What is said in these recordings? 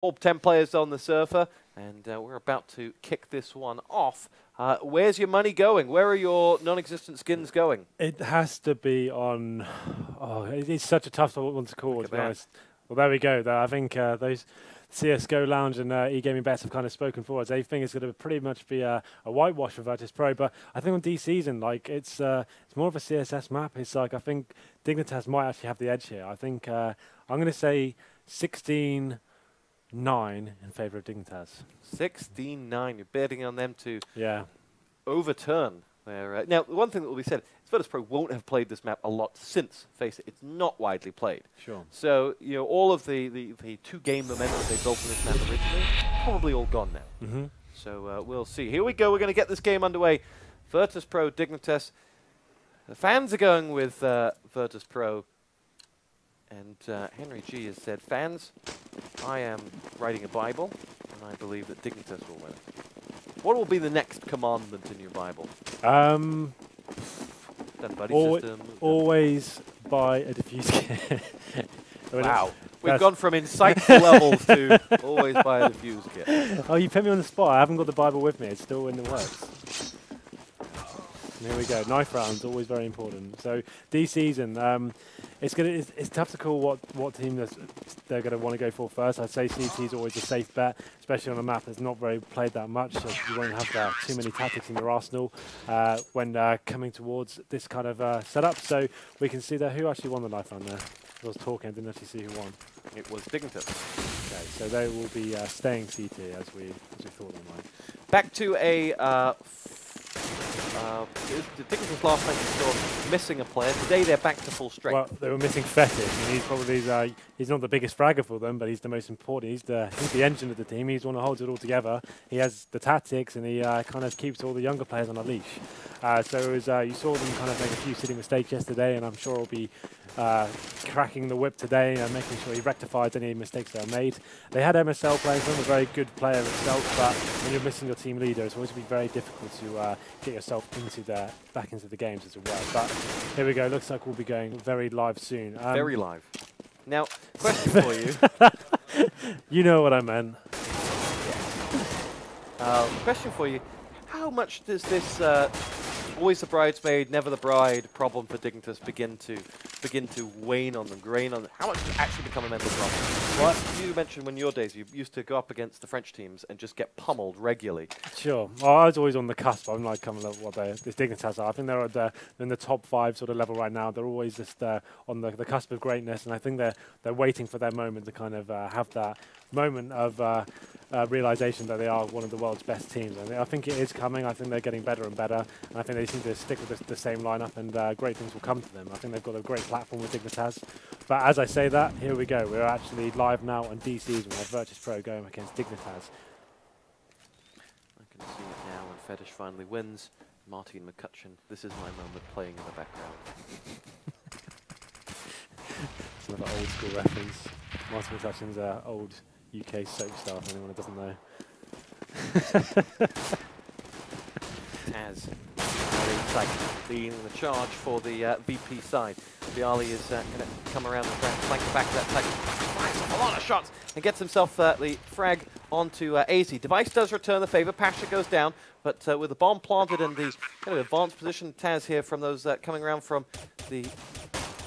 All 10 players on the surfer, and we're about to kick this one off. Where's your money going? Where are your non-existent skins going? It has to be on... Oh, it's such a tough one to call, to be honest. Well, there we go. I think those CSGO Lounge and e-gaming bets have kind of spoken for us. They think it's going to pretty much be a whitewash for Virtus.pro, but I think on D-Season, like, it's more of a CSS map. It's like, I think Dignitas might actually have the edge here. I think I'm going to say 16-9 in favour of Dignitas. 16-9. You're betting on them to overturn their... now, one thing that will be said is Virtus.pro won't have played this map a lot since FACEIT. It's not widely played. Sure. So, you know, all of the two-game momentum they built on this map originally, probably all gone now. Mm-hmm. So we'll see. Here we go. We're going to get this game underway. Virtus.pro, Dignitas. The fans are going with Virtus.pro. And Henry G has said, fans, I am writing a Bible, and I believe that Dignitas will win it. What will be the next commandment in your Bible? Always buy a diffuse kit. Wow. We've gone from insightful levels to always buy a diffuse kit. Oh, you put me on the spot. I haven't got the Bible with me. It's still in the works. Here we go. Knife rounds, always very important. So D-Season, it's tough to call what team they're going to want to go for first. I'd say CT is always a safe bet, especially on a map that's not very played that much. So you won't have too many tactics in your arsenal when coming towards this kind of setup. So we can see there who actually won the knife round there. I was talking, I didn't actually see who won. It was Dignitas. Okay, so they will be staying CT as we thought they might. Back to a Dignitas last night you saw missing a player. Today they're back to full strength. Well, they were missing FeTiSh, and he's probably he's not the biggest fragger for them, but he's the most important. He's the engine of the team. He's the one who holds it all together. He has the tactics, and he kind of keeps all the younger players on a leash. So it was, you saw them kind of make a few silly mistakes yesterday, and I'm sure he'll be cracking the whip today and making sure he rectifies any mistakes that are made. They had MSL playing for him, a very good player himself, but when you're missing your team leader, it's always going to be very difficult to get yourself back into the games, as it were. But here we go. Looks like we'll be going very live soon. Very live. Now, question for you. You know what I meant. Question for you. How much does this always the bridesmaid, never the bride problem for Dignitas begin to wane on them, grain on them? How much does it actually become a mental problem? Well, you mentioned when your days you used to go up against the French teams and just get pummeled regularly. Sure. Well, I was always on the cusp. I'm like coming up what this Dignitas are. I think they're in the top 5 sort of level right now. They're always just on the cusp of greatness, and I think they're waiting for their moment to kind of have that moment of realization that they are one of the world's best teams. And I think it is coming. I think they're getting better and better, and I think they seem to stick with the same lineup, and great things will come to them. I think they've got a great platform with Dignitas. But as I say that, here we go. We're actually live now on D-Season. We have Virtus.pro going against Dignitas. I can see it now when FeTiSh finally wins. Martin McCutcheon, this is my moment, playing in the background. It's another old school reference. Martin McCutcheon's old UK soap star, for anyone that doesn't know. TaZ leading the charge for the VP side. Byali is going to come around the flank the back of that side. Fires off a lot of shots and gets himself the frag onto aizy. Device does return the favor. Pasha goes down, but with the bomb planted and the kind of advanced position TaZ here from those coming around from the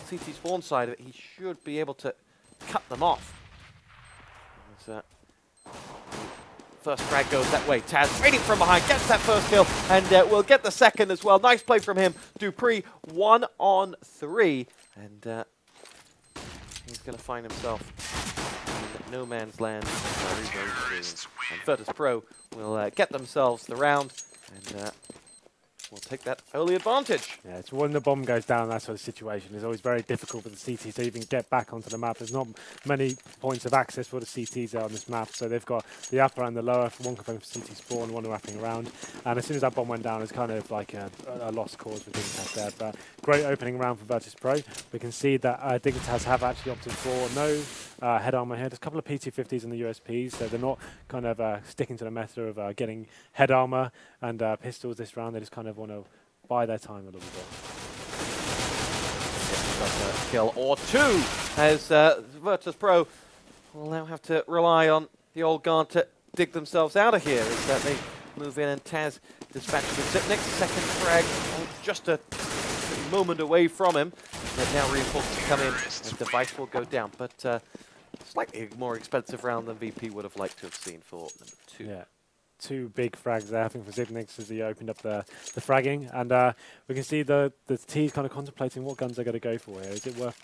CT spawn side of it, he should be able to cut them off. First frag goes that way. TaZ raiding from behind, gets that first kill, and will get the second as well. Nice play from him. dupreeh 1 on 3, and he's going to find himself in no man's land very, very soon. And Virtus.pro will get themselves the round, and we'll take that early advantage. Yeah, it's when the bomb goes down, that sort of situation. It's always very difficult for the CT to even get back onto the map. There's not many points of access for the CTs on this map, so they've got the upper and the lower, one coming from CT spawn, one wrapping around. And as soon as that bomb went down, it's kind of like a lost cause for Dignitas there. But great opening round for Virtus.pro. We can see that Dignitas have actually opted for no head armor here. There's a couple of PT50s in the USPs, so they're not kind of sticking to the method of getting head armor and pistols this round. They just kind of want to buy their time a little bit. A kill or two as Virtus.pro will now have to rely on the old guard to dig themselves out of here as they move in, and TaZ dispatches the Zipnik. Second frag, just a moment away from him. And now reinforcements come in, and Device will go down. But slightly more expensive round than VP would have liked to have seen for number 2. Yeah. 2 big frags there, I think, for Zipnik as he opened up the fragging. And we can see the T's kind of contemplating what guns they're going to go for here. Is it worth...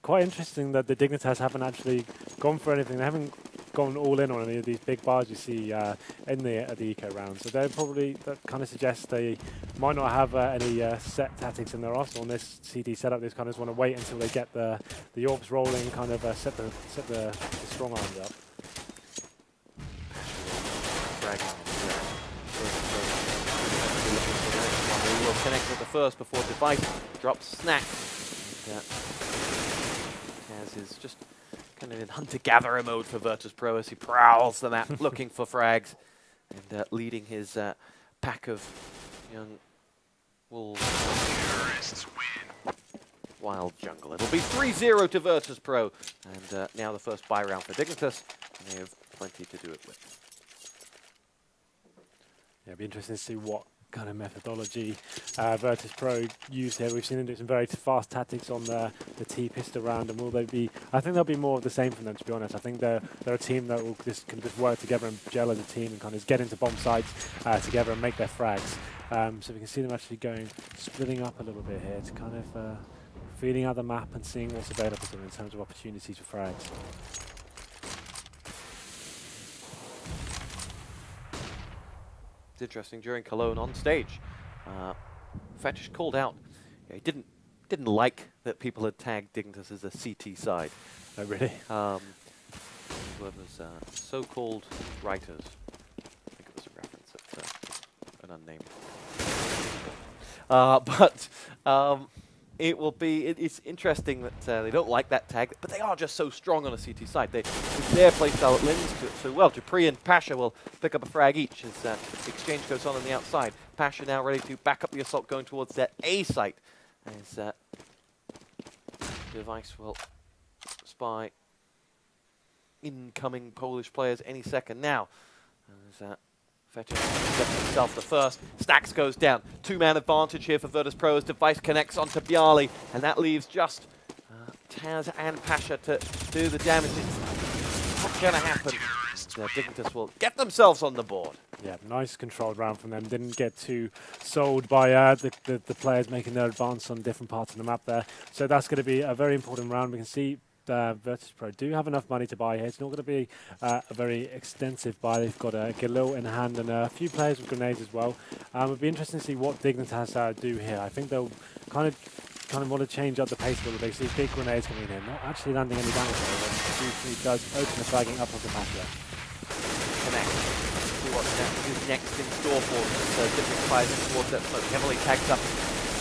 Quite interesting that the Dignitas haven't actually gone for anything. They haven't gone all in on any of these big bars you see in the eco round. So they're probably, that kind of suggests they might not have any set tactics in their arsenal on this CD setup. They just kind of want to wait until they get the orbs rolling, kind of set the strong arms up. We will connect with the first before Device drops snax. TaZ is just kind of in hunter-gatherer mode for Virtus.pro as he prowls the map looking for frags and leading his pack of young wolves. Wild jungle. It'll be 3-0 to Virtus.pro, and now the first buy round for Dignitas, and they have plenty to do it with. Yeah, it'll be interesting to see what kind of methodology Virtus.pro use here. We've seen them do some very fast tactics on the T-pistol round, and will they be... I think there'll be more of the same from them, to be honest. I think they're a team that will can just work together and gel as a team and kind of get into bomb sites together and make their frags. So we can see them actually splitting up a little bit here to kind of feeling out the map and seeing what's available to them in terms of opportunities for frags. It's interesting, during Cologne on stage, FeTiSh called out. Yeah, he didn't like that people had tagged Dignitas as a CT side. Oh, really? There was so-called writers. I think it was a reference at an unnamed. It will be. It's interesting that they don't like that tag, but they are just so strong on a CT side. With their playstyle, it lends to it so well. dupreeh and pasha will pick up a frag each as exchange goes on the outside. Pasha now ready to back up the assault, going towards their A site. As Device will spy incoming Polish players any second now. As FeTiSh gets himself the first. Snax goes down. 2-man advantage here for Virtus.pro as Device connects onto byali, and that leaves just TaZ and pasha to do the damage. It's not going to happen. Dignitas will get themselves on the board. Yeah, nice controlled round from them. Didn't get too sold by the players making their advance on different parts of the map there. So that's going to be a very important round. We can see Virtus.pro do have enough money to buy here. It's not going to be a very extensive buy. They've got a Galil in hand and a few players with grenades as well. It'll be interesting to see what Dignitas do here. I think they'll kind of want to change up the pace a little bit. See big grenades coming in, not actually landing any damage there. He does open the flagging up onto pasha. Connect. See what is next in store for them. So different fires in towards that smoke. Heavily tagged up.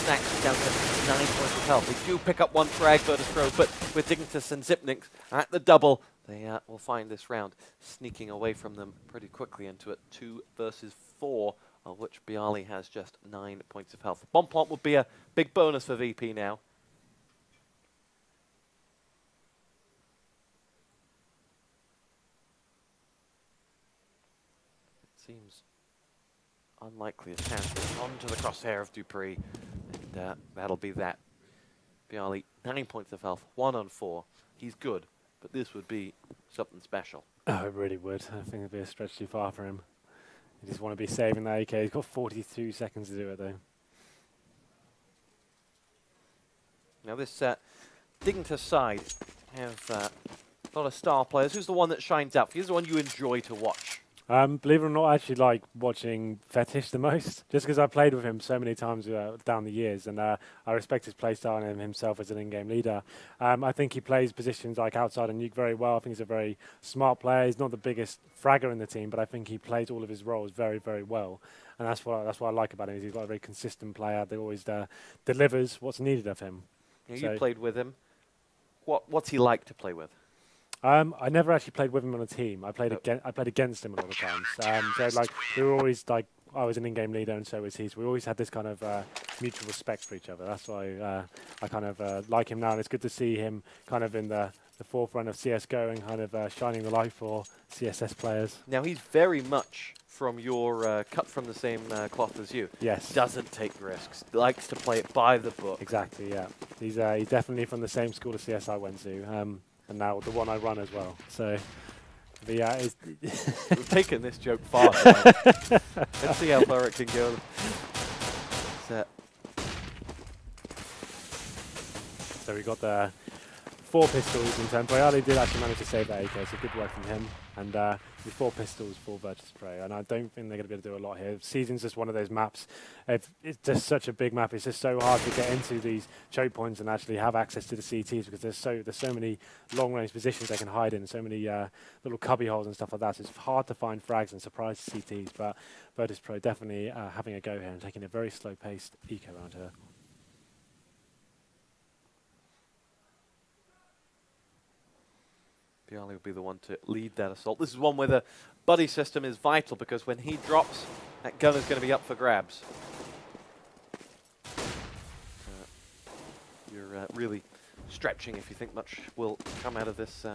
Snax down to 9 points of health. They do pick up one frag, Virtus.pro, but with Dignitas and Zipnik at the double, they will find this round sneaking away from them pretty quickly into it. 2 versus 4, of which byali has just 9 points of health. Bomb plant would be a big bonus for VP now. It seems unlikely as TaZ goes onto the crosshair of dupreeh, and that'll be that. byali, 9 points of health, 1 on 4. He's good, but this would be something special. Oh, it really would. I think it'd be a stretch too far for him. You just want to be saving that AK. He's got 42 seconds to do it, though. Now this Dignitas side have a lot of star players. Who's the one that shines out? Who's the one you enjoy to watch? Believe it or not, I actually like watching FeTiSh the most, just because I played with him so many times down the years, and I respect his playstyle and himself as an in-game leader. I think he plays positions like outside and nuke very well. I think he's a very smart player. He's not the biggest fragger in the team, but I think he plays all of his roles very, very well, and that's what I like about him. Is he's got a very consistent player that always delivers what's needed of him. Yeah, you played with him. What's he like to play with? I never actually played with him on a team. I played against him a lot of times. So like we were always like, I was an in-game leader and so was he. So we always had this kind of mutual respect for each other. That's why I kind of like him now. And it's good to see him kind of in the forefront of CSGO and kind of shining the light for CSS players. Now he's very much from your cut from the same cloth as you. Yes. Doesn't take risks. Likes to play it by the book. Exactly, yeah. He's definitely from the same school of CS I went to, and now the one I run as well. So, but yeah, we've taken this joke far. Let's see how far it can go. So we got the 4 pistols in turn. Byali did actually manage to save that AK, so good work from him. And with 4 pistols for Virtus.pro, and I don't think they're going to be able to do a lot here. Season's just one of those maps. It's just such a big map. It's just so hard to get into these choke points and actually have access to the CTs because there's so many long-range positions they can hide in, so many little cubby holes and stuff like that. So it's hard to find frags and surprise CTs, but Virtus.pro definitely having a go here and taking a very slow-paced eco around here. Byali will be the one to lead that assault. This is one where the buddy system is vital because when he drops, that gun is going to be up for grabs. You're really stretching if you think much will come out of this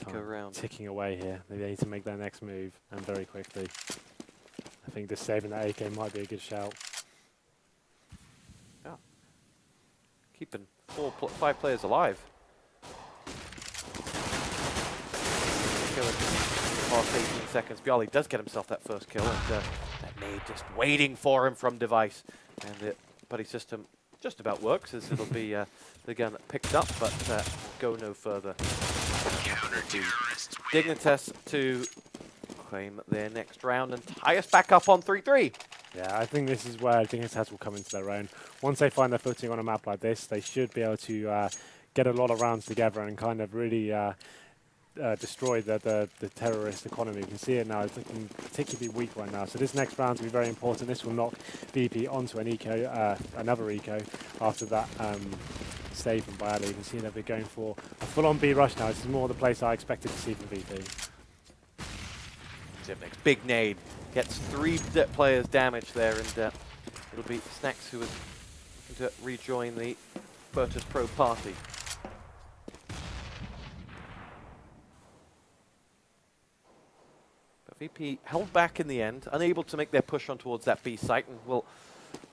eco round. Ticking away here. Maybe they need to make their next move, and very quickly. I think just saving that AK might be a good shout. Yeah. Keeping 5 players alive. Past 18 seconds. Byali does get himself that first kill, and that nade just waiting for him from Device. And the buddy system just about works, as it'll be the gun that picked up, but go no further. Dignitas to claim their next round and tie us back up on 3-3. Yeah, I think this is where Dignitas will come into their own. Once they find their footing on a map like this, they should be able to get a lot of rounds together and kind of really destroy the terrorist economy. You can see it now. It's looking particularly weak right now. So this next round will be very important. This will knock VP onto an eco, another eco after that save from Byali. You can see that they're going for a full-on B rush now. This is more the place I expected to see from VP. Zipnik's big nade gets 3 players damaged there, and it'll be snax who is looking to rejoin the Virtus.pro party. VP held back in the end, unable to make their push on towards that B site, and will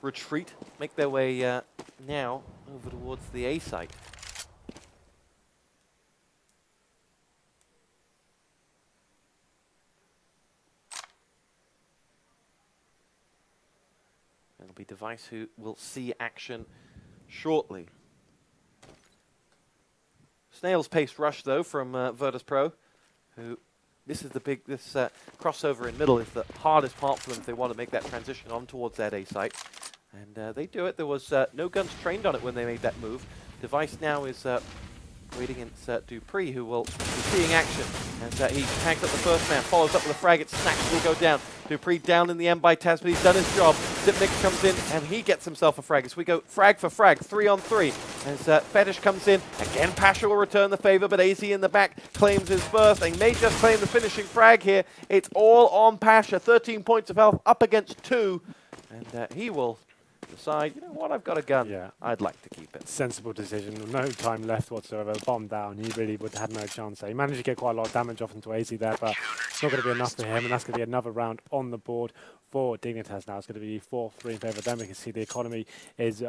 retreat, make their way now over towards the A site. It'll be Device who will see action shortly. Snail's paced rush though from Virtus.pro, who this is the big, crossover in middle is the hardest part for them if they want to make that transition on towards that A site. And they do it. There was no guns trained on it when they made that move. Device now is waiting against dupreeh, who will be seeing action. And he tags up the first man, follows up with a frag. It's snax will go down. dupreeh down in the end by TaZ, but he's done his job. Zipnik comes in, and he gets himself a frag. As we go frag for frag, 3-on-3. As FeTiSh comes in, again, Pasha will return the favor, but aizy in the back claims his first. They may just claim the finishing frag here. It's all on Pasha. 13 points of health, up against 2. And he will decide, you know what, I've got a gun. Yeah. I'd like to keep it. Sensible decision. No time left whatsoever. Bomb down. He really would have no chance there. He managed to get quite a lot of damage off into aizy there, but it's not going to be enough for him, and that's going to be another round on the board for Dignitas now. It's going to be 4-3 in favour of them. We can see the economy is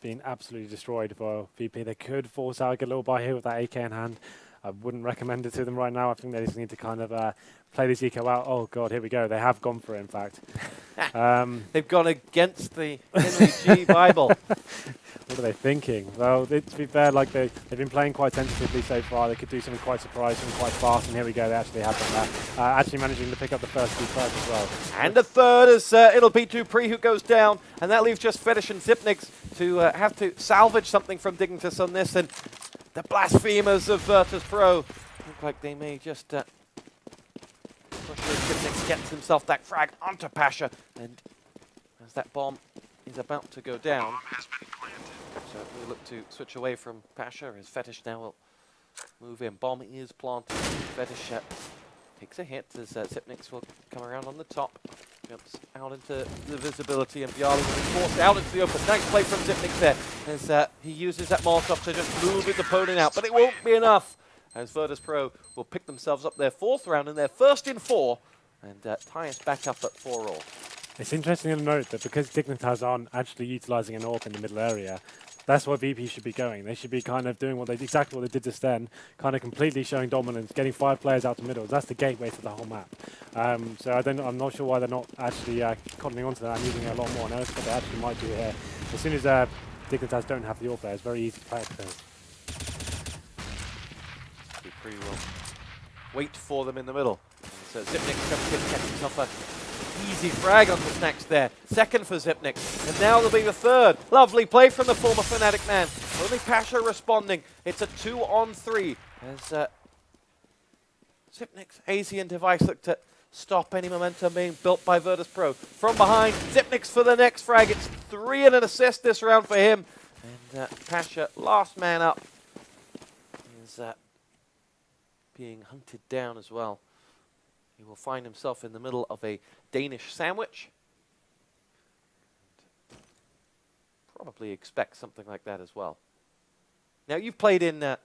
being absolutely destroyed for VP. They could force out, get a little buy here with that AK in hand. I wouldn't recommend it to them right now. I think they just need to kind of play this eco out. Oh, God, here we go. They have gone for it, in fact. They've gone against the Henry G Bible. What are they thinking? Well, to be fair, like they've been playing quite tentatively so far. They could do something quite surprising, quite fast, and here we go. They actually have done that. Actually managing to pick up the first 2 first as well. And the third is it'll be dupreeh who goes down, and that leaves just FeTiSh and Zipnik to have to salvage something from Dignitas on this. And the blasphemers of Virtus.pro look like they may just push Zipnik gets himself that frag onto Pasha, and as that bomb is about to go down, so we look to switch away from Pasha as FeTiSh now will move in. Bomb is planted. FeTiSh takes a hit as Zipnik will come around on the top. Jumps out into the visibility, and byali will be forced out into the open. Nice play from Xyp9x there, as he uses that Molotov to just move his opponent out, but it won't be enough, as Virtus.pro will pick themselves up their 4th round and their first in 4, and tie us back up at 4-all. It's interesting to note that because Dignitas aren't actually utilising an AWP in the middle area, that's where VP should be going. They should be kind of doing exactly what they did just then, kind of completely showing dominance, getting 5 players out the middle. That's the gateway to the whole map. So I'm not sure why they're not actually cottoning onto that and using it a lot more. I know it's what they actually might do here. As soon as Dignitas don't have the AWP there, it's very easy to practice. dupreeh will wait for them in the middle. So Xyp9x comes in, gets himself a easy frag onto snax there. 2nd for Xyp9x, and now there'll be the 3rd. Lovely play from the former Fnatic man. Only pasha responding. It's a 2-on-3 as Xyp9x, aizy, and Device look to stop any momentum being built by Virtus.pro. From behind, Xyp9x for the next frag. It's 3 and an assist this round for him. And pasha, last man up, is being hunted down as well. He will find himself in the middle of a Danish sandwich. Probably expect something like that as well. Now, you've played in the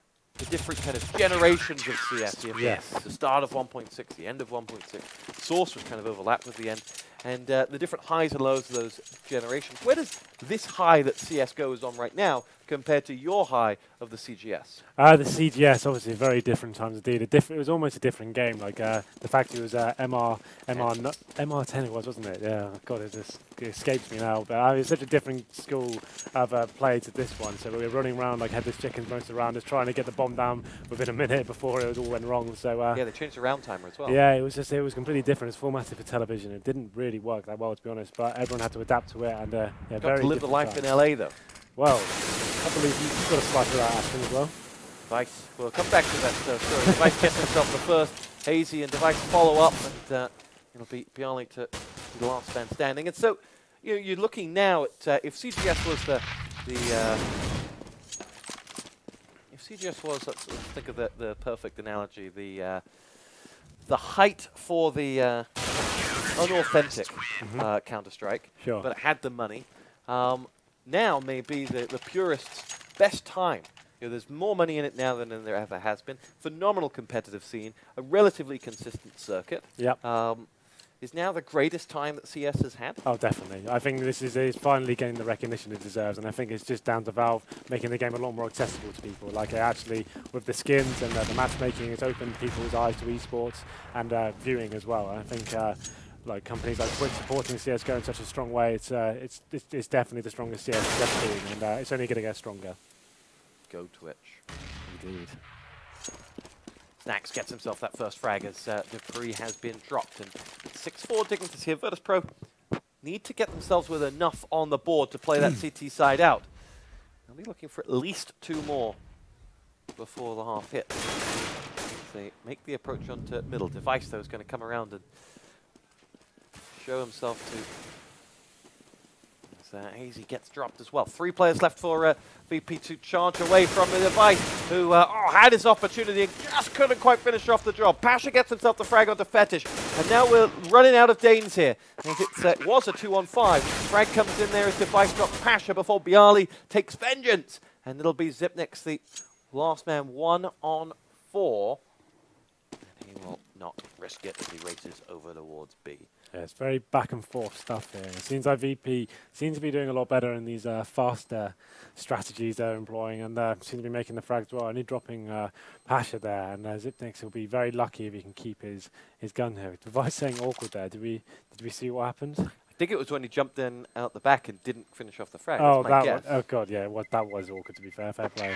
different kind of generations of CS. Yes. The start of 1.6, the end of 1.6. Source was kind of overlapped with the end. And the different highs and lows of those generations. Where does this high that CSGO is on right now compare to your high of the CGS? The CGS, obviously, very different times indeed. It was almost a different game. Like the fact it was MR10 it was, wasn't it? Yeah, God, it escapes me now. But it's such a different school of play to this one. So we were running around like headless chickens most around us, trying to get the bomb down within a minute before it all went wrong. So yeah, they changed the round timer as well. Yeah, it was completely different. It's formatted for television. It didn't really work that well, to be honest. But everyone had to adapt to it, and yeah, got very to live the life in LA though. Well, I believe you've got a slice of that action as well. Device, we'll come back to that story. Device gets himself the first, aizy, and Device follow up, and it'll be byali to the last man standing. And so, you're looking now at if CGS was if CGS was, let's think of the perfect analogy, the height for the unauthentic Counter-Strike, sure, but it had the money. Now may be the purist's best time. There's more money in it now than there ever has been. Phenomenal competitive scene, a relatively consistent circuit. Yep. Is now the greatest time that CS has had? Oh, definitely. I think this is finally getting the recognition it deserves, and I think it's just down to Valve making the game a lot more accessible to people. Like actually, with the skins and the matchmaking, it's opened people's eyes to esports and viewing as well. And I think like companies like Twitch supporting CSGO in such a strong way, it's definitely the strongest CS has ever been, and it's only going to get stronger. Go Twitch. Indeed. snax gets himself that first frag as dupreeh has been dropped. And 6-4 Dignitas here. Virtus.pro need to get themselves with enough on the board to play that CT side out. They'll be looking for at least 2 more before the half hit. They make the approach onto middle. Device, though, is going to come around and show himself to... aizy gets dropped as well. 3 players left for VP to charge away from the Device, who had his opportunity and just couldn't quite finish off the job. Pasha gets himself the frag onto FeTiSh, and now we're running out of Danes here. As it was a 2-on-5. Frag comes in there as Device drops Pasha before byali takes vengeance, and it'll be Xyp9x, the last man, 1-on-4. And he will not risk it as he races over towards B. Yeah, it's very back and forth stuff here. It seems like VP seems to be doing a lot better in these faster strategies they're employing, and seem to be making the frags well. Only dropping Pasha there, and Xyp9x will be very lucky if he can keep his gun here. Device saying awkward there. Did we see what happened? I think it was when he jumped in out the back and didn't finish off the frag. Oh, That's my guess. Oh god, yeah, that was awkward, to be fair. Fair play.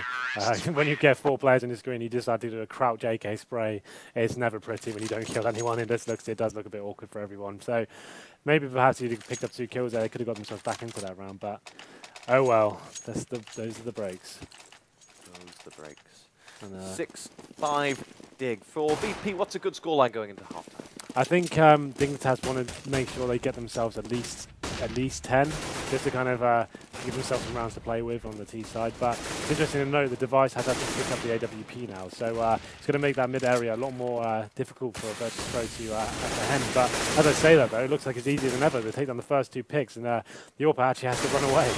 When you get 4 players on the screen, you decide to do a crouch AK spray. It's never pretty when you don't kill anyone. It does look a bit awkward for everyone. So maybe perhaps he'd have picked up 2 kills there. They could have got themselves back into that round, but oh well. Those are the breaks. Those are the breaks. 6-5 dig for VP. What's a good scoreline going into halftime? I think Dignitas want to make sure they get themselves at least at least 10, just to kind of give himself some rounds to play with on the T side. But it's interesting to note the device has actually picked up the AWP now, so it's going to make that mid area a lot more difficult for Virtus.pro to apprehend. But as I say that though, it looks like it's easier than ever to take down the first 2 picks, and the AWP actually has to run away.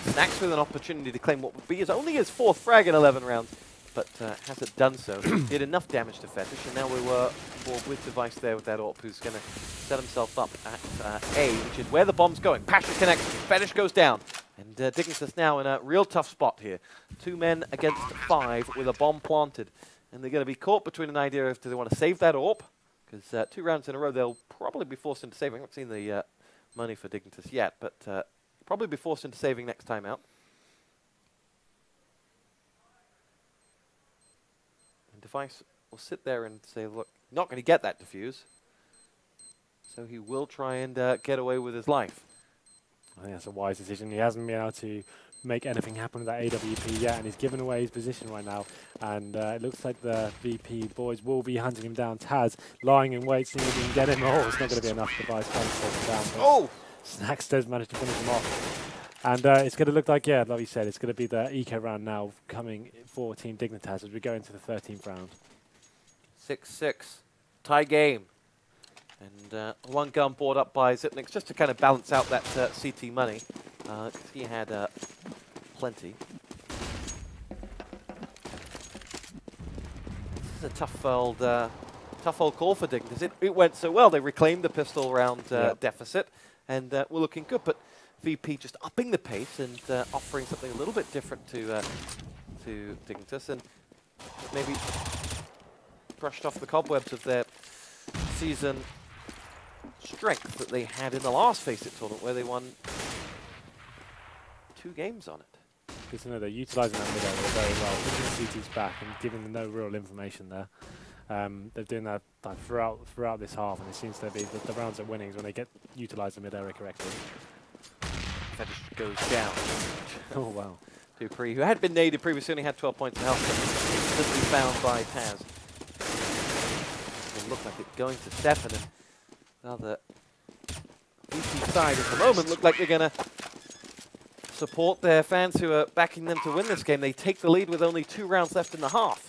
snax with an opportunity to claim what would be only his 4th frag in 11 rounds, but hasn't done so. Did enough damage to FeTiSh, and now we were with device there with that AWP, who's going to set himself up at A, which is where the bomb's going. Pasha connects, FeTiSh goes down, and Dignitas now in a real tough spot here. 2 men against 5 with a bomb planted, and they're going to be caught between an idea of do they want to save that AWP, because 2 rounds in a row they'll probably be forced into saving. I haven't seen the money for Dignitas yet, but probably be forced into saving next time out. And device will sit there and say, look, not going to get that defuse, so he will try and get away with his life. I think that's a wise decision. He hasn't been able to make anything happen with that AWP yet, and he's given away his position right now. And it looks like the VP boys will be hunting him down. TaZ lying in wait, seeing if he can get him. Oh, it's not going to be enough. Device can't take him down. Oh! snax does manage to finish him off. And it's going to look like, yeah, like you said, it's going to be the eco round now coming for Team Dignitas as we go into the 13th round. 6-6, tie game. And 1 gun brought up by Xyp9x just to kind of balance out that CT money. He had plenty. This is a tough old call for Dignitas. It went so well. They reclaimed the pistol round deficit, and we're looking good. But VP just upping the pace and offering something a little bit different to Dignitas, and maybe brushed off the cobwebs of their season strength that they had in the last FACEIT tournament, where they won 2 games on it. Good to know they're utilising that mid area very well, pushing the CTs back and giving them no real information there. They're doing that throughout this half, and it seems to be the rounds are winning when they get utilised the mid area correctly. FeTiSh goes down. Oh wow. dupreeh, who had been naded previously, only had 12 points of health, but instantly found by TaZ. It looked like it's going to Stefan, and now the VP side at the moment look like they're going to support their fans who are backing them to win this game. They take the lead with only 2 rounds left in the half.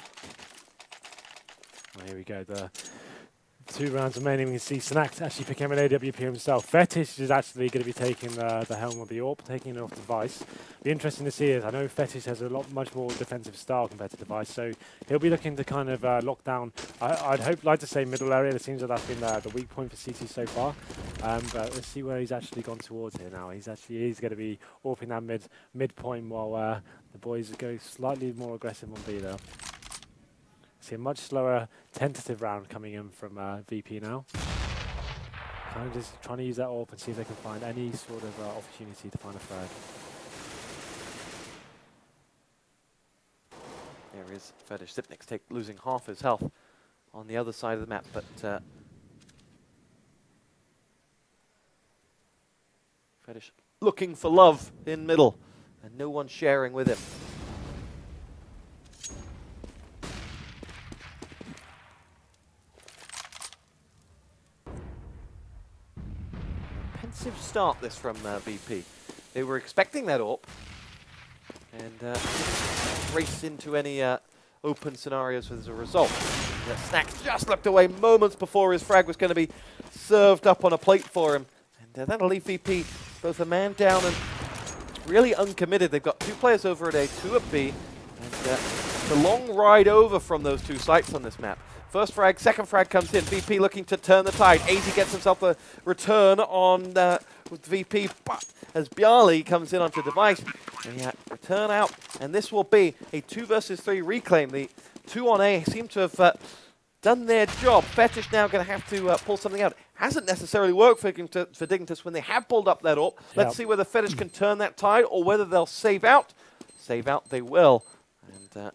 Well, here we go. The 2 rounds remaining. We can see snax actually became an AWP himself. FeTiSh is actually going to be taking the helm of the AWP, taking it off device. Be interesting to see it. I know FeTiSh has a much more defensive style compared to device, so he'll be looking to kind of lock down. I'd like to say middle area. It seems that that's been the weak point for CT so far. But let's see where he's actually gone towards here now. He's going to be AWPing that mid point while the boys go slightly more aggressive on B though. See a much slower tentative round coming in from VP now. Kind of just trying to use that AWP and see if they can find any sort of opportunity to find a frag. There is FeTiSh. Xyp9x losing half his health on the other side of the map, but FeTiSh looking for love in middle, and no one sharing with him. Pensive start this from VP. They were expecting that AWP, and didn't race into any open scenarios as a result. snax just looked away moments before his frag was going to be served up on a plate for him, and that'll leave VP both a man down and really uncommitted. They've got 2 players over at A, 2 at B, and the long ride over from those 2 sites on this map. First frag, second frag comes in. VP looking to turn the tide. aizy gets himself a return on with VP, but as Bieli comes in onto device, return out, and this will be a 2 versus 3 reclaim. The 2 on A seem to have done their job. FeTiSh now going to have to pull something out. Hasn't necessarily worked for Dignitas when they have pulled up that AWP. Let's see whether FeTiSh can turn that tide or whether they'll save out. Save out they will. And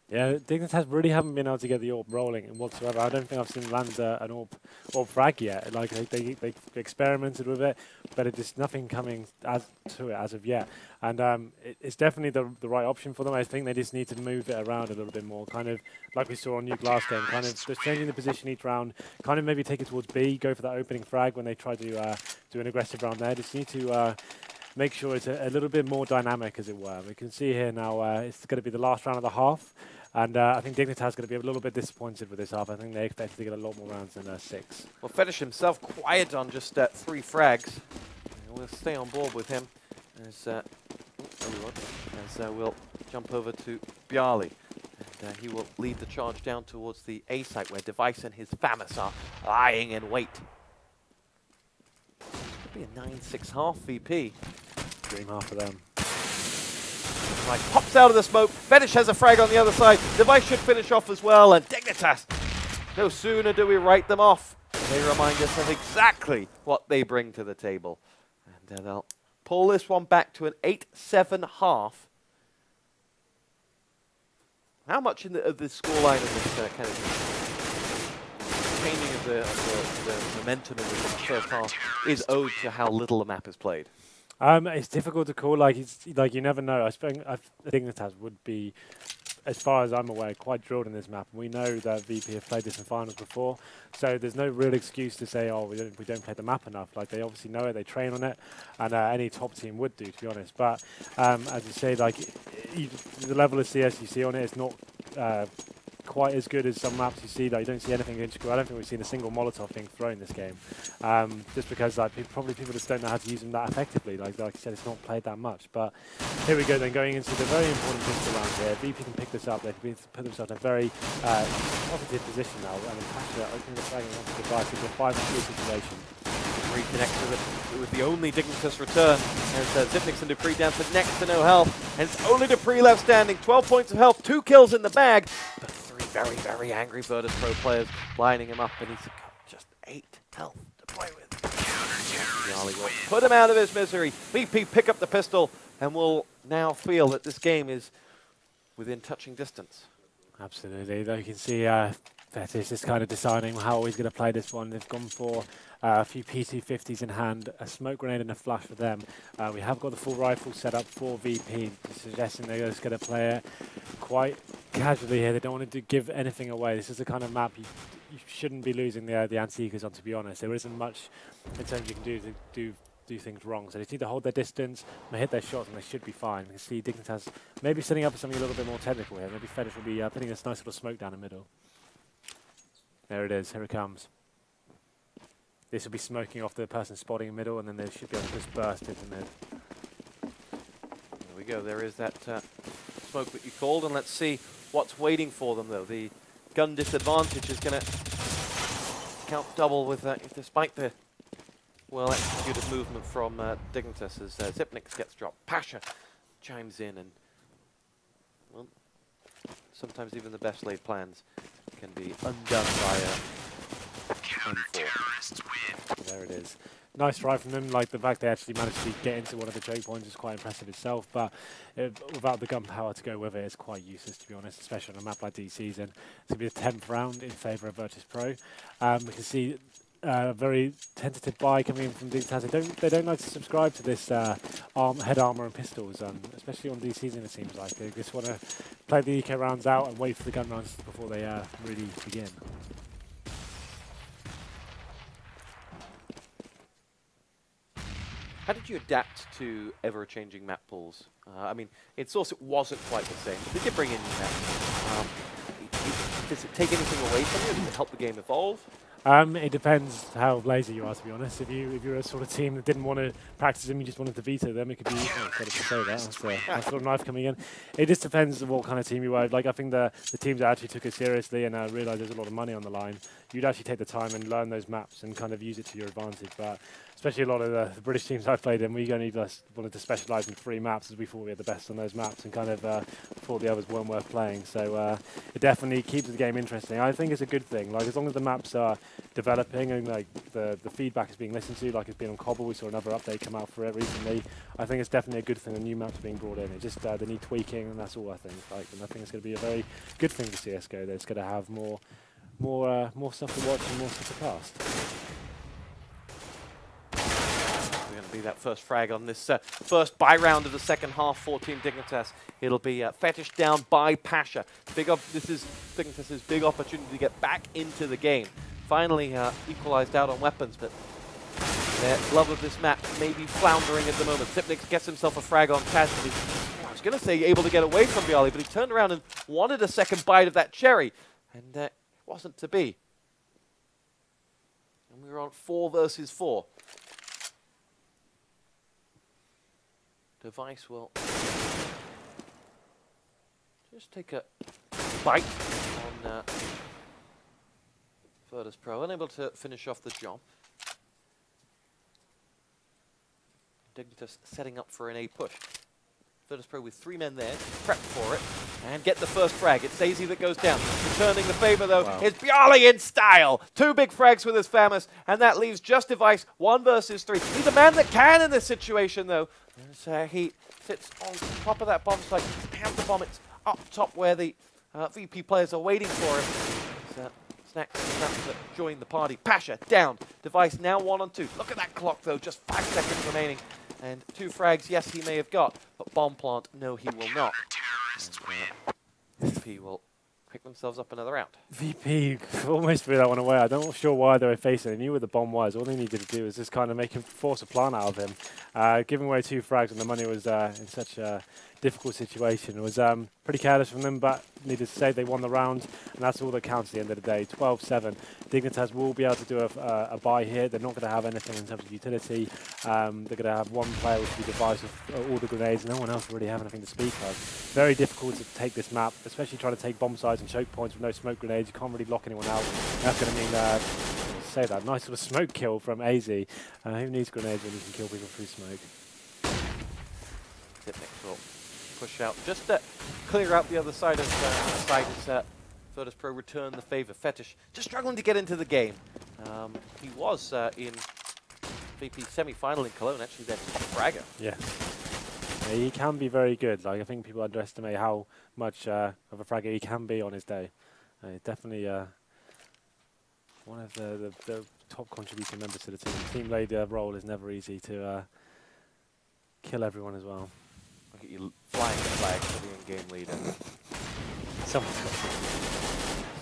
Yeah, Dignitas really haven't been able to get the AWP rolling whatsoever. I don't think I've seen land an AWP frag yet. Like they experimented with it, but it's nothing coming to it as of yet. And it's definitely the right option for them. I think they just need to move it around a little bit more, kind of like we saw on Nuke last game, kind of just changing the position each round, kind of maybe take it towards B, go for that opening frag when they try to do an aggressive round there. Just need to make sure it's a little bit more dynamic, as it were. We can see here now it's going to be the last round of the half. And I think Dignitas is going to be a little bit disappointed with this half. I think they expected to get a lot more rounds than 6. Well, FeTiSh himself quiet on just 3 frags. We'll stay on board with him as we'll jump over to Bieli. And he will lead the charge down towards the A site where Device and his FAMAS are lying in wait. Could be a 9-6 half VP. Dream half of them. Right, pops out of the smoke. FeTiSh has a frag on the other side. Device should finish off as well. And Dignitas, no sooner do we write them off, they remind us of exactly what they bring to the table. And they'll pull this one back to an 8-7 half. How much of the scoreline of this kind of changing of the momentum in the first half is owed to how little the map is played? It's difficult to call. Like you never know. I think Dignitas would be, as far as I'm aware, quite drilled in this map. And we know that VP have played this in finals before, so there's no real excuse to say, oh, we don't play the map enough. Like they obviously know it, they train on it, and any top team would do, to be honest. But as you say, like the level of CS you see on it is not quite as good as some maps you see. Like you don't see anything integral. I don't think we've seen a single Molotov being thrown this game, just because like people just don't know how to use them that effectively. Like I said, it's not played that much. But here we go then, going into the very important pistol round here. VP can pick this up. They can put themselves in a very positive position now. And pasha opening the flag and onto the device into a 5-2 situation. Reconnect with the only Dignitas return as Zipnix and dupreeh down to next to no health, and it's only dupreeh left standing. 12 points of health, 2 kills in the bag, but 3 very, very angry Virtus.pro players lining him up, and he's got just 8 health to play with. Bieli will put him out of his misery. VP pick up the pistol, and will now feel that this game is within touching distance. Absolutely. Though you can see FeTiSh is kind of deciding how he's going to play this one. They've gone for a few P250s in hand, a smoke grenade and a flash for them. We have got the full rifle set up for VP, suggesting they're just going to play it quite casually here. They don't want to give anything away. This is the kind of map you shouldn't be losing the anti-eagles on, to be honest. There isn't much in terms you can do to do things wrong. So they just need to hold their distance and hit their shots, and they should be fine. You can see Dignitas maybe setting up for something a little bit more technical here. Maybe FeTiSh will be putting this nice little smoke down the middle. There it is. Here it comes. This will be smoking off the person spotting in the middle, and then they should be able to just burst into mid. There we go. There is that smoke that you called, and let's see what's waiting for them, though. The gun disadvantage is going to count double with despite the well-executed movement from Dignitas as Zipnix gets dropped. Pasha chimes in, and well, sometimes even the best laid plans can be undone by M4. There it is. Nice try from them. Like the fact they actually managed to get into one of the choke points is quite impressive itself, but without the gunpowder to go with it, it's quite useless, to be honest, especially on a map like this season. It's going to be the 10th round in favour of Virtus.pro. We can see a very tentative buy coming in from Dignitas. They don't like to subscribe to this head armor and pistols, especially on this season. It seems like they just want to play the EK rounds out and wait for the gun rounds before they really begin. How did you adapt to ever-changing map pools? I mean, in Source it wasn't quite the same. Did you bring in new maps? Does it take anything away from you? Does it help the game evolve? It depends how lazy you are, to be honest. If you're a sort of team that didn't want to practice them, you just wanted to veto them, it could be. Oh, got to say that. That's a sort of knife coming in. It just depends on what kind of team you are. Like I think the teams that actually took it seriously and realised there's a lot of money on the line, you'd actually take the time and learn those maps and kind of use it to your advantage. But especially a lot of the British teams I've played in, we only just wanted to specialise in 3 maps as we thought we had the best on those maps and kind of thought the others weren't worth playing. So it definitely keeps the game interesting. I think it's a good thing. Like as long as the maps are developing and like the feedback is being listened to, like it's been on Cobble. We saw another update come out for it recently. I think it's definitely a good thing. The new maps being brought in. It just they need tweaking, and that's all I think. Like, and I think it's going to be a very good thing for CS:GO. That it's going to have more stuff to watch and more stuff to cast. We're going to be that first frag on this first buy round of the second half for Team Dignitas. It'll be FeTiSh down by pasha. This is Dignitas' big opportunity to get back into the game. Finally equalized out on weapons, but their love of this map may be floundering at the moment. Xyp9x gets himself a frag on TaZ. I was going to say able to get away from byali, but he turned around and wanted a second bite of that cherry, and it wasn't to be. And we were on 4 versus 4. Device will just take a bite on Virtus.pro, unable to finish off the job. Dignitas setting up for an A push. Virtus.pro with 3 men there, prep for it, and get the first frag. It's aizy that goes down. Returning the favor, though, is byali in style. 2 big frags with his FAMAS, and that leaves just Device 1 versus 3. He's a man that can in this situation, though. As he sits on top of that bomb site, hands the bomb. It's up top where the VP players are waiting for him. snax to join the party. pasha down. Device now 1 on 2. Look at that clock, though. Just 5 seconds remaining. And 2 frags, yes, he may have got, but bomb plant, no, he will not. And, VP will pick themselves up another round. VP almost threw that one away. I'm not sure why they were facing. They knew where the bomb was. All they needed to do was just kind of make him force a plant out of him. Giving away 2 frags when the money was in such a difficult situation. It was pretty careless from them, but needed to say they won the round, and that's all that counts at the end of the day. 12-7. Dignitas will be able to do a buy here. They're not going to have anything in terms of utility. They're going to have 1 player which will be Device with all the grenades. No one else really have anything to speak of. Very difficult to take this map, especially trying to take bomb sites and choke points with no smoke grenades. You can't really lock anyone out. That's going to mean say that nice sort of smoke kill from aizy. Who needs grenades when you can kill people through smoke? Xyp9x will push out just to clear out the other side of the site as Virtus.pro return the favor. FeTiSh just struggling to get into the game. He was in VP semi-final in Cologne, actually their top fragger. Yeah. He can be very good. Like, I think people underestimate how much of a fragger he can be on his day. Definitely one of the top contributing members to the team. Team leader role is never easy to kill everyone as well. Look at you flying the flag for the in-game leader. Someone's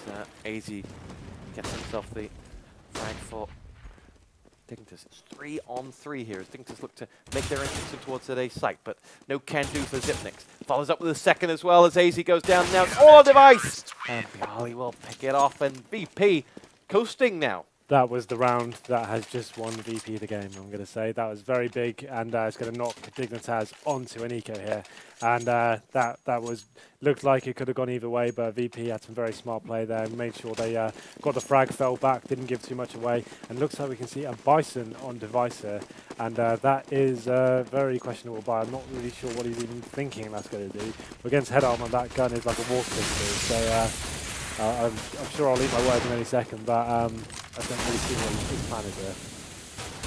got aizy gets himself the frag for Dignitas. It's 3 on 3 here as Dignitas look to make their entrance in towards that A site, but no can do for Xyp9x. Follows up with a second as well as aizy goes down. Now it's all on Device! And byali will pick it off, and VP coasting now. That was the round that has just won VP the game, I'm going to say. That was very big, and it's going to knock Dignitas onto an eco here. And that was looked like it could have gone either way, but VP had some very smart play there, made sure they got the frag, fell back, didn't give too much away. And looks like we can see a Bison on Device here. And that is very questionable buy. I'm not really sure what he's even thinking that's going to do. Against head armor, that gun is like a water pistol, so I'm sure I'll eat my words in any second, but I don't really see what his plan is there.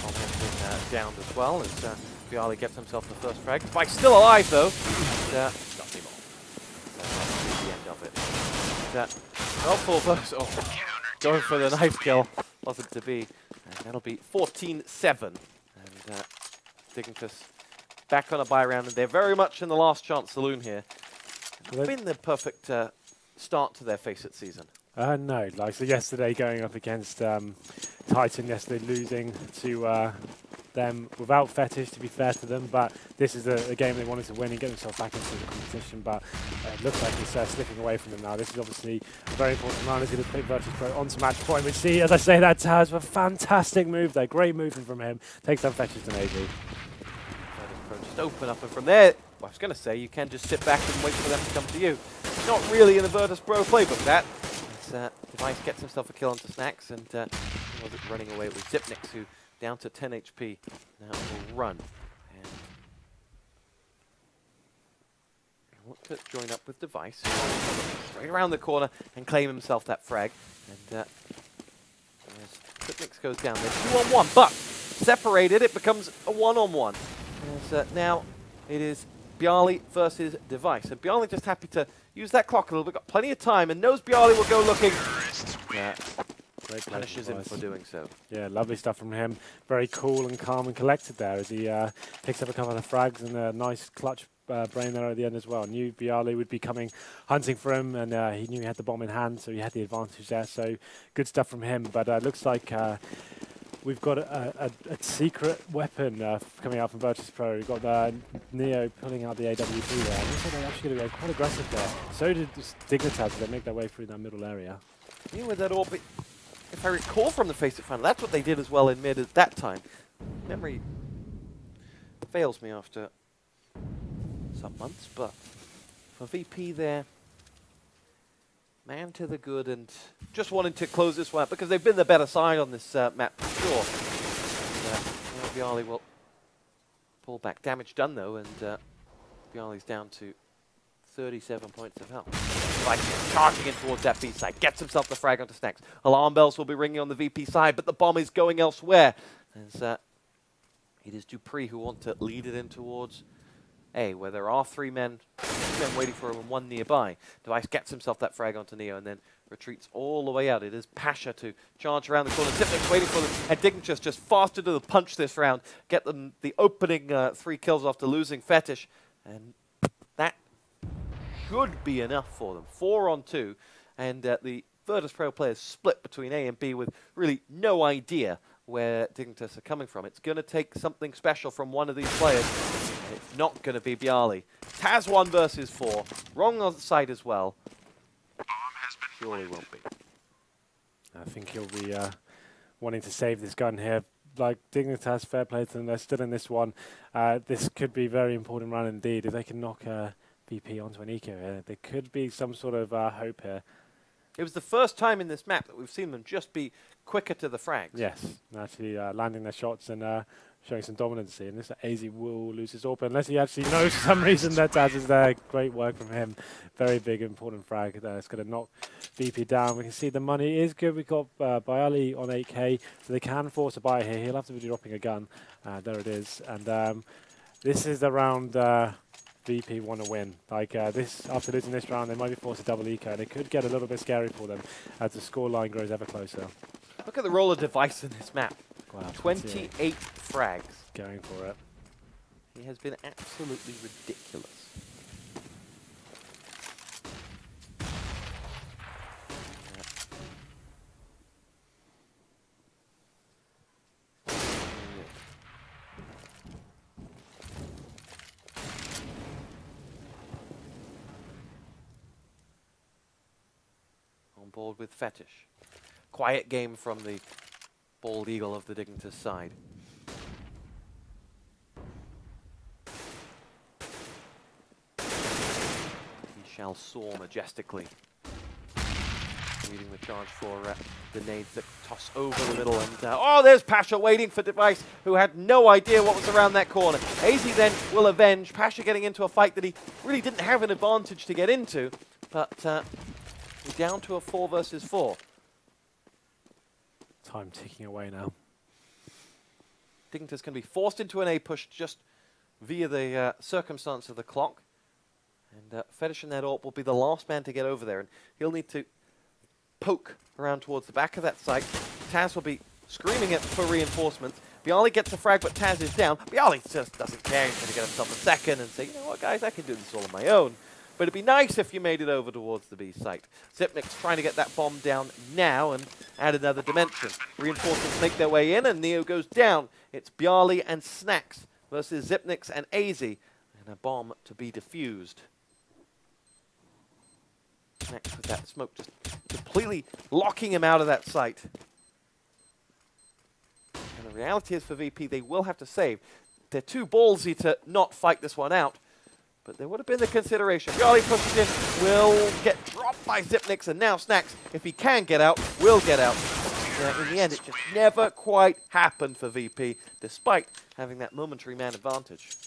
Almost downed as well as byali gets himself the first frag. Device still alive though. And, not anymore. That's the end of it. Well, 4 versus. Oh, going for the knife kill. Wasn't to be. And that'll be 14-7. And Dignitas back on a buy round, and they're very much in the last chance saloon here. It's been the perfect start to their FACEIT season. No, like so yesterday going up against Titan, yesterday losing to them without FeTiSh, to be fair to them, but this is a game they wanted to win and get themselves back into the competition, but it looks like it's slipping away from them now. This is obviously a very important round. He's going to put Virtus.pro onto match point, which see, as I say, that TaZ, a fantastic move there, great movement from him, takes down FeTiSh and aizy. Virtus.pro just open up, and from there, well, I was going to say, you can just sit back and wait for them to come to you. Not really in the Virtus.pro playbook, that. Device gets himself a kill onto snax, and was it running away with Xyp9x, who down to 10 HP now will run. And look to join up with Device, straight around the corner and claim himself that frag. And there's goes down. They're 2-on-1, but separated, it becomes a 1-on-1. Now it is byali versus Device. And byali just happy to use that clock a little bit, got plenty of time, and knows byali will go looking. Yeah. Punishes him for doing so. Yeah, lovely stuff from him. Very cool and calm and collected there as he picks up a couple of frags and a nice clutch brain there at the end as well. Knew byali would be coming hunting for him, and he knew he had the bomb in hand, so he had the advantage there. So good stuff from him. But it looks like we've got a secret weapon coming out from Virtus.pro. We've got Neo pulling out the AWP there. Looks like they're actually going to go quite aggressive there. So did Dignitas as they make their way through that middle area. Yeah, with that orbit. If I recall from the FACEIT final, that's what they did as well in mid at that time. Memory fails me after some months, but for VP there, man to the good and just wanting to close this one up because they've been the better side on this map for sure. byali will pull back. Damage done though, and byali's down to 37 points of health. Like charging in towards that B side, gets himself the frag onto snax. Alarm bells will be ringing on the VP side, but the bomb is going elsewhere. As it is dupreeh who want to lead it in towards A, where there are three men waiting for him and one nearby. Device gets himself that frag onto Neo and then retreats all the way out. It is pasha to charge around the corner. Zipnik's waiting for them, and Dignitas just faster to the punch this round. Get them the opening 3 kills after losing FeTiSh, and that should be enough for them. 4-on-2, and the Virtus.pro players split between A and B with really no idea where Dignitas are coming from. It's going to take something special from one of these players. It's not going to be byali. TaZ 1 versus 4. Wrong on the side as well. Surely won't be. I think he'll be wanting to save this gun here. Like Dignitas, fair play to them. They're still in this one. This could be a very important run indeed. If they can knock VP onto an eco here, there could be some sort of hope here. It was the first time in this map that we've seen them just be quicker to the frags. Yes, actually landing their shots and showing some dominancy. And this aizy will lose his AWP unless he actually knows for some reason that TaZ is there. Great work from him. Very big, important frag there. It's going to knock VP down. We can see the money is good. We've got byali on 8k, so they can force a buy here. He'll have to be dropping a gun. There it is. And this is the round VP want to win. Like this, after losing this round, they might be forced to double eco, and it could get a little bit scary for them as the scoreline grows ever closer. Look at the role of Device in this map. Wow, 28 frags. Going for it. He has been absolutely ridiculous. On board with FeTiSh. Quiet game from the bald eagle of the Dignitas side. He shall soar majestically. Leading the charge for the nades that toss over the middle. And oh, there's pasha waiting for Device, who had no idea what was around that corner. aizy then will avenge. Pasha getting into a fight that he really didn't have an advantage to get into. But we're down to a 4 versus 4. Time ticking away now. Dignitas can be forced into an A push just via the circumstance of the clock. And FeTiSh in that AWP will be the last man to get over there. And he'll need to poke around towards the back of that site. TaZ will be screaming it for reinforcements. byali gets a frag, but TaZ is down. byali just doesn't care. He's going to get himself a second and say, you know what, guys, I can do this all on my own. But it'd be nice if you made it over towards the B site. Zipnik's trying to get that bomb down now and add another dimension. Reinforcements make their way in, and Neo goes down. It's byali and snax versus Zipnik's and aizy, and a bomb to be defused. Snax with that smoke just completely locking him out of that site. And the reality is for VP, they will have to save. They're too ballsy to not fight this one out. But there would have been the consideration. byali pushes in, will get dropped by Zipnik's, and now snax, if he can get out, will get out. In the end, it just never quite happened for VP, despite having that momentary man advantage.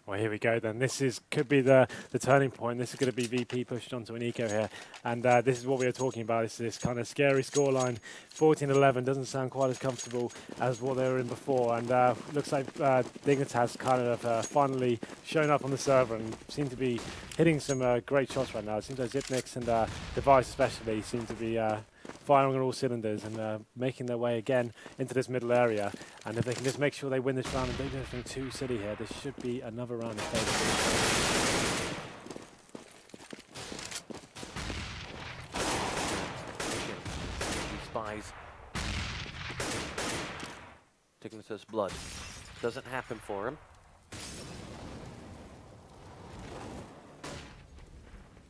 Well, here we go then. Could be the turning point. This is going to be VP pushed onto an eco here. And this is what we were talking about. It's this kind of scary scoreline. 14-11 doesn't sound quite as comfortable as what they were in before. And looks like Dignitas kind of finally shown up on the server and seem to be hitting some great shots right now. It seems like Xyp9x and Device especially seem to be firing on all cylinders and making their way again into this middle area. And if they can just make sure they win this round and don't do anything too silly here, this should be another round of favor. He spies Dignitas blood. Doesn't happen for him.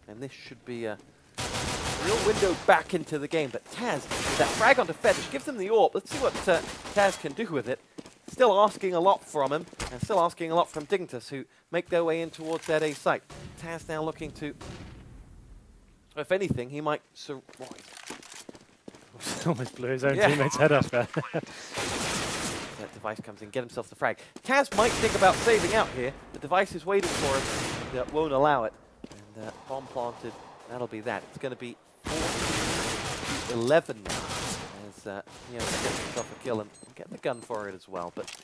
And this should be a real window back into the game, but TaZ, with that frag onto FeTiSh, gives him the AWP. Let's see what TaZ can do with it. Still asking a lot from him, and still asking a lot from Dignitas, who make their way in towards that A site. TaZ now looking to, if anything, he might survive. Almost blew his own teammate's head off there. That Device comes in, get himself the frag. TaZ might think about saving out here. The Device is waiting for him, that won't allow it. And bomb planted, that'll be that. It's going to be 11 now, as Neo gets himself a kill and get the gun for it as well. But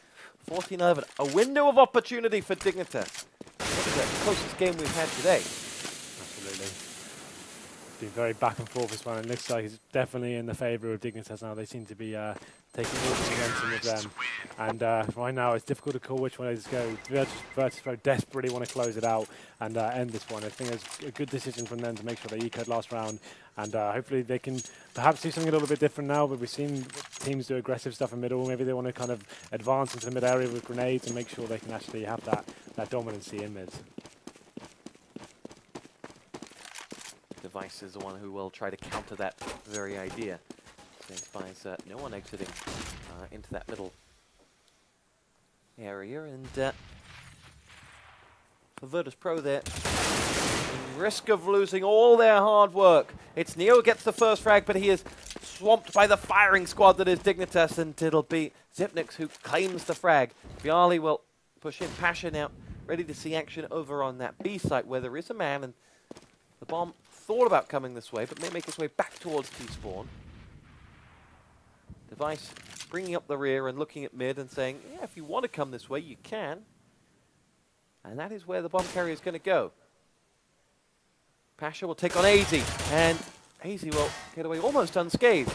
14-11, a window of opportunity for Dignitas. This is the closest game we've had today. Absolutely. It's been very back and forth this one. It looks like it's definitely in the favour of Dignitas now. They seem to be taking all the momentum with them. And right now it's difficult to call which one is go. Virtus.pro desperately want to close it out and end this one. I think it's a good decision from them to make sure they ecoed last round. And hopefully they can perhaps do something a little bit different now, but we've seen teams do aggressive stuff in middle. Maybe they want to kind of advance into the mid area with grenades and make sure they can actually have that dominancy in mid. Device is the one who will try to counter that very idea. So he finds no one exiting into that middle area, and for Virtus.pro there, in risk of losing all their hard work. It's Neo who gets the first frag, but he is swamped by the firing squad that is Dignitas, and it'll be Xyp9x who claims the frag. Byali will push in. Pasha now ready to see action over on that B site where there is a man, and the bomb thought about coming this way, but may make its way back towards T-spawn. Device bringing up the rear and looking at mid and saying, yeah, if you want to come this way, you can. And that is where the bomb carrier is going to go. Pasha will take on aizy, and aizy will get away almost unscathed.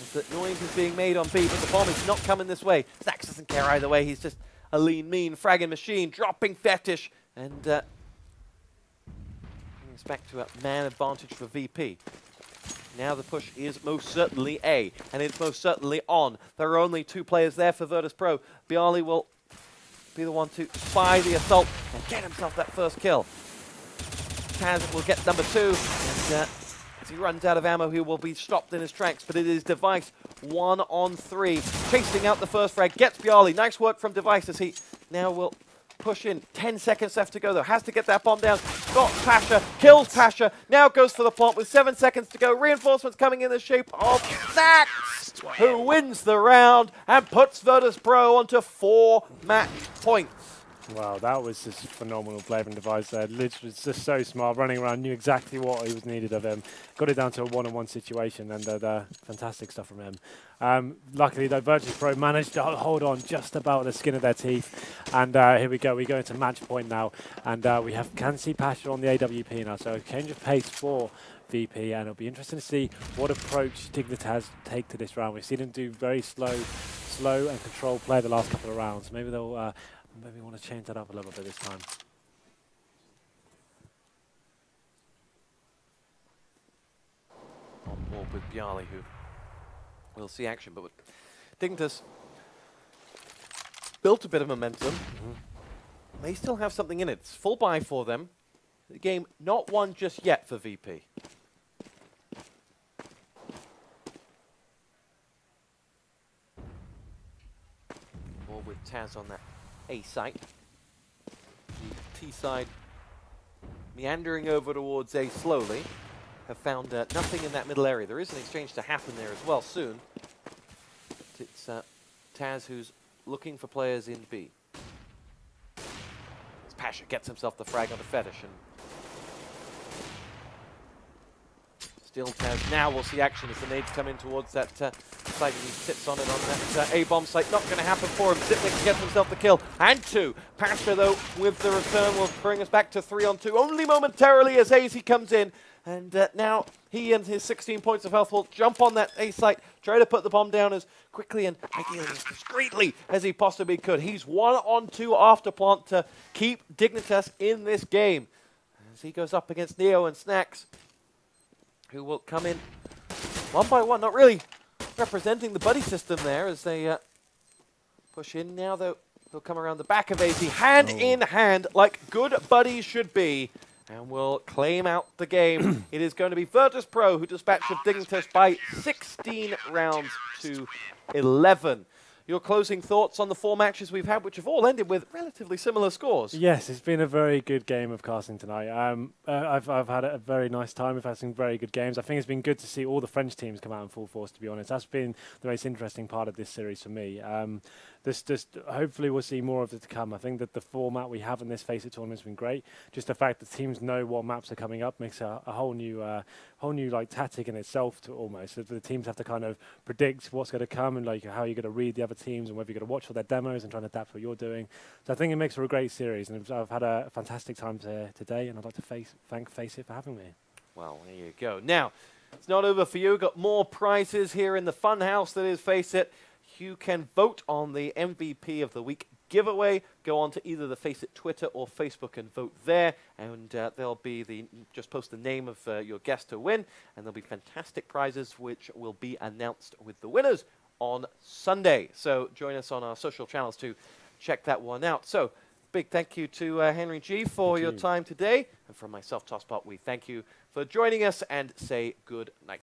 As the noise is being made on B, but the bomb is not coming this way. snax doesn't care either way. He's just a lean, mean, fragging machine, dropping FeTiSh, and bringing us back to a man advantage for VP. Now the push is most certainly A, and it's most certainly on. There are only two players there for Virtus.pro. Byali will be the one to spy the assault and get himself that first kill. TaZ will get number 2, and as he runs out of ammo, he will be stopped in his tracks, but it is Device 1-on-3, chasing out the first frag, gets Byali. Nice work from Device as he now will push in. 10 seconds left to go though. Has to get that bomb down. Got Pasha. Kills Pasha. Now goes for the plant with 7 seconds to go. Reinforcements coming in the shape of snax, who wins the round and puts Virtus.pro onto 4 match points. Wow, that was just phenomenal play from Device there. Literally just so smart, running around, knew exactly what he was needed of him. Got it down to a one-on-one situation, and fantastic stuff from him. Luckily, though, Virtus.pro managed to hold on just about the skin of their teeth. And here we go. We go into match point now, and we can see Pasha on the AWP now. So a change of pace for VP, and it'll be interesting to see what approach Dignitas take to this round. We've seen him do very slow and controlled play the last couple of rounds. Maybe they'll maybe want to change that up a little bit this time. On board with Byali, who will see action, but Dignitas built a bit of momentum. They still have something in it. It's full buy for them. The game not won just yet for VP. More with TaZ on that A site. The T side meandering over towards A slowly. Have found nothing in that middle area. There is an exchange to happen there as well soon. It's TaZ who's looking for players in B. Pasha gets himself the frag onto FeTiSh. And still TaZ now will see action as the nades come in towards that site, and he sits on it on that A-bomb site. Not going to happen for him. Xyp9x gets himself the kill, and 2. Pasha, though, with the return will bring us back to 3-on-2, only momentarily as aizy comes in. And now he and his 16 points of health will jump on that A site, try to put the bomb down as quickly and ideally as discreetly as he possibly could. He's 1-on-2 after plant to keep Dignitas in this game. As he goes up against Neo and snax, who will come in one by one, not really representing the buddy system there as they push in. Now, though, they'll come around the back of aizy, hand in hand, like good buddies should be, and will claim out the game. It is going to be Virtus.pro who dispatched of Dignitas by 16 rounds to 11. Your closing thoughts on the 4 matches we've had, which have all ended with relatively similar scores? Yes, it's been a very good game of casting tonight. I've had a very nice time. We've had some very good games. I think it's been good to see all the French teams come out in full force, to be honest. That's been the most interesting part of this series for me. Hopefully we'll see more of it to come. I think that the format we have in this FACEIT tournament has been great. Just the fact that teams know what maps are coming up makes a whole new like tactic in itself to almost. So the teams have to kind of predict what's going to come and like how you're going to read the other teams and whether you're going to watch all their demos and try and adapt what you're doing. So I think it makes for a great series, and I've had a fantastic time today, and I'd like to thank FACEIT for having me. Well, there you go. Now, it's not over for you. We've got more prizes here in the fun house that is FACEIT. You can vote on the MVP of the week giveaway. Go on to either the FACEIT Twitter or Facebook and vote there, and there'll be just post the name of your guest to win, and there'll be fantastic prizes which will be announced with the winners on Sunday. So join us on our social channels to check that one out. So big thank you to Henry G for your time today, and from myself, TaZbot, we thank you for joining us and say good night.